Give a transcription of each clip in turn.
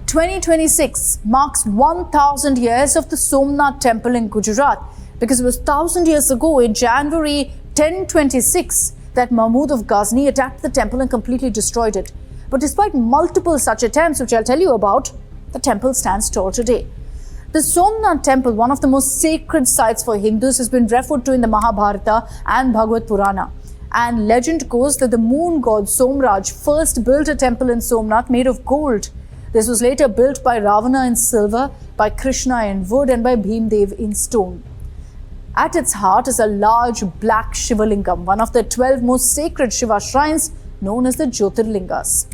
2026 marks 1000 years of the Somnath temple in Gujarat, because it was 1000 years ago in January 1026 that Mahmud of Ghazni attacked the temple and completely destroyed it. But despite multiple such attempts, which I'll tell you about, the temple stands tall today. The Somnath temple, one of the most sacred sites for Hindus, has been referred to in the Mahabharata and Bhagavad Purana. And legend goes that the moon god Somraj first built a temple in Somnath made of gold. This was later built by Ravana in silver, by Krishna in wood, and by Bhimdev in stone. At its heart is a large black Shivalingam, one of the 12 most sacred Shiva shrines known as the Jyotirlingas.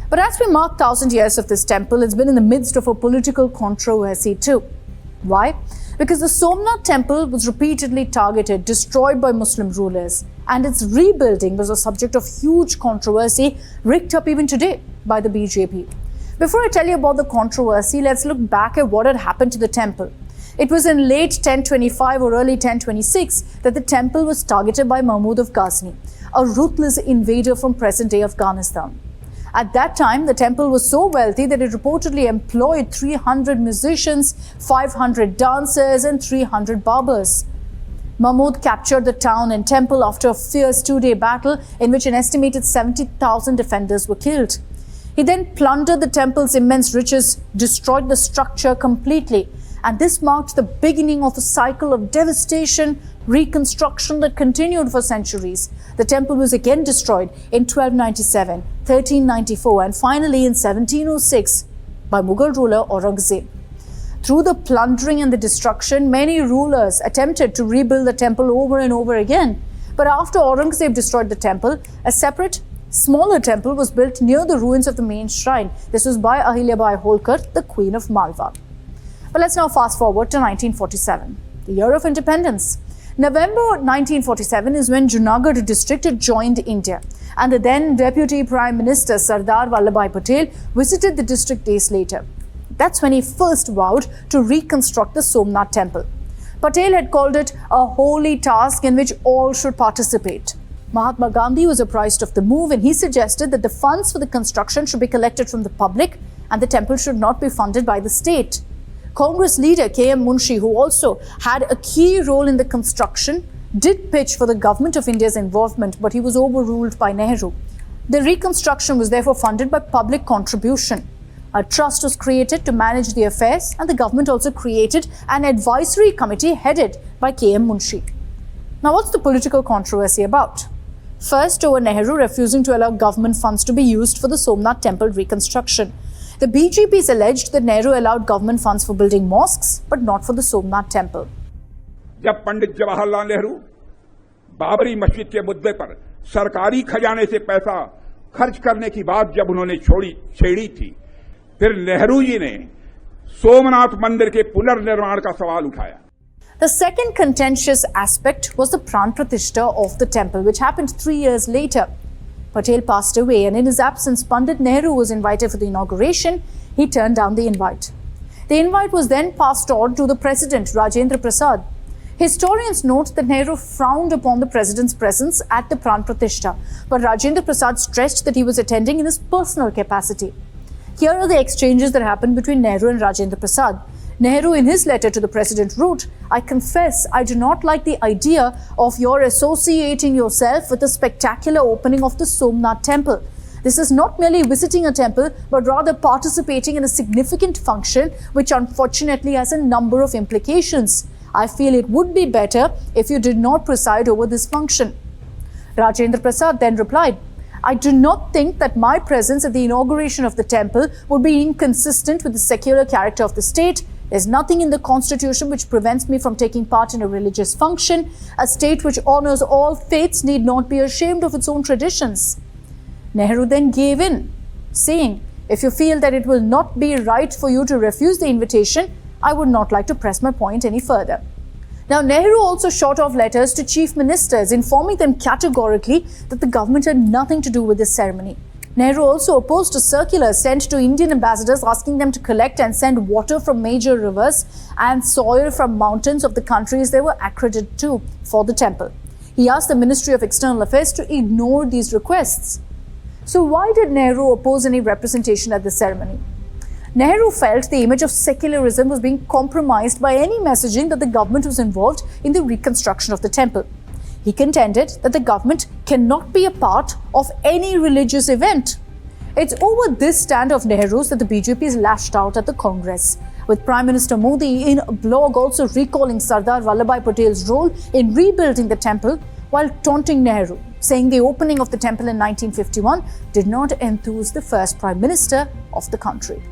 But as we mark 1000 years of this temple, it's been in the midst of a political controversy too. Why? Because the Somnath temple was repeatedly targeted, destroyed by Muslim rulers, and its rebuilding was a subject of huge controversy, rigged up even today by the BJP. Before I tell you about the controversy, let's look back at what had happened to the temple. It was in late 1025 or early 1026 that the temple was targeted by Mahmud of Ghazni, a ruthless invader from present-day Afghanistan. At that time, the temple was so wealthy that it reportedly employed 300 musicians, 500 dancers, and 300 barbers. Mahmud captured the town and temple after a fierce two-day battle in which an estimated 70,000 defenders were killed. He then plundered the temple's immense riches, destroyed the structure completely, and this marked the beginning of a cycle of devastation, reconstruction that continued for centuries. The temple was again destroyed in 1297, 1394, and finally in 1706 by Mughal ruler Aurangzeb. Through the plundering and the destruction, many rulers attempted to rebuild the temple over and over again. But after Aurangzeb destroyed the temple, a separate, smaller temple was built near the ruins of the main shrine. This was by Ahilyabai Holkar, the Queen of Malwa. But let's now fast forward to 1947, the year of independence. November 1947 is when Junagadh district had joined India, and the then Deputy Prime Minister Sardar Vallabhbhai Patel visited the district days later. That's when he first vowed to reconstruct the Somnath temple. Patel had called it a holy task in which all should participate. Mahatma Gandhi was apprised of the move, and he suggested that the funds for the construction should be collected from the public and the temple should not be funded by the state. Congress leader K.M. Munshi, who also had a key role in the construction, did pitch for the government of India's involvement, but he was overruled by Nehru. The reconstruction was therefore funded by public contribution. A trust was created to manage the affairs, and the government also created an advisory committee headed by K.M. Munshi. Now, what's the political controversy about? First, over Nehru refusing to allow government funds to be used for the Somnath temple reconstruction. The BJP's alleged that Nehru allowed government funds for building mosques, but not for the Somnath temple. जब पंडित जवाहरलाल नेहरू बाबरी मस्जिद के मुद्दे पर सरकारी खजाने से पैसा खर्च करने की बात जब उन्होंने छेड़ी थी, फिर नेहरू जी ने सोमनाथ मंदिर के पुनर्निर्माण का सवाल उठाया. The second contentious aspect was the Pran Pratishta of the temple, which happened 3 years later. Patel passed away, and in his absence, Pandit Nehru was invited for the inauguration. He turned down the invite. The invite was then passed on to the president, Rajendra Prasad. Historians note that Nehru frowned upon the president's presence at the Pran Pratishta, but Rajendra Prasad stressed that he was attending in his personal capacity. Here are the exchanges that happened between Nehru and Rajendra Prasad. Nehru, in his letter to the president, wrote, "I confess I do not like the idea of your associating yourself with the spectacular opening of the Somnath temple. This is not merely visiting a temple, but rather participating in a significant function which unfortunately has a number of implications. I feel it would be better if you did not preside over this function." Rajendra Prasad then replied, "I do not think that my presence at the inauguration of the temple would be inconsistent with the secular character of the state. There's nothing in the constitution which prevents me from taking part in a religious function. A state which honors all faiths need not be ashamed of its own traditions." Nehru then gave in, saying, "If you feel that it will not be right for you to refuse the invitation, I would not like to press my point any further." Now, Nehru also shot off letters to chief ministers, informing them categorically that the government had nothing to do with this ceremony. Nehru also opposed a circular sent to Indian ambassadors asking them to collect and send water from major rivers and soil from mountains of the countries they were accredited to for the temple. He asked the Ministry of External Affairs to ignore these requests. So why did Nehru oppose any representation at the ceremony? Nehru felt the image of secularism was being compromised by any messaging that the government was involved in the reconstruction of the temple. He contended that the government cannot be a part of any religious event. It's over this stand of Nehru's that the BJP is lashed out at the Congress, with Prime Minister Modi in a blog also recalling Sardar Vallabhbhai Patel's role in rebuilding the temple while taunting Nehru, saying the opening of the temple in 1951 did not enthuse the first Prime Minister of the country.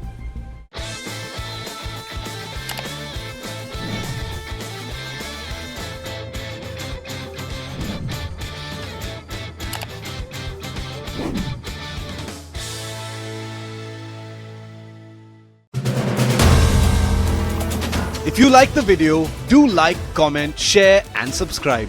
If you like the video, do like, comment, share and subscribe.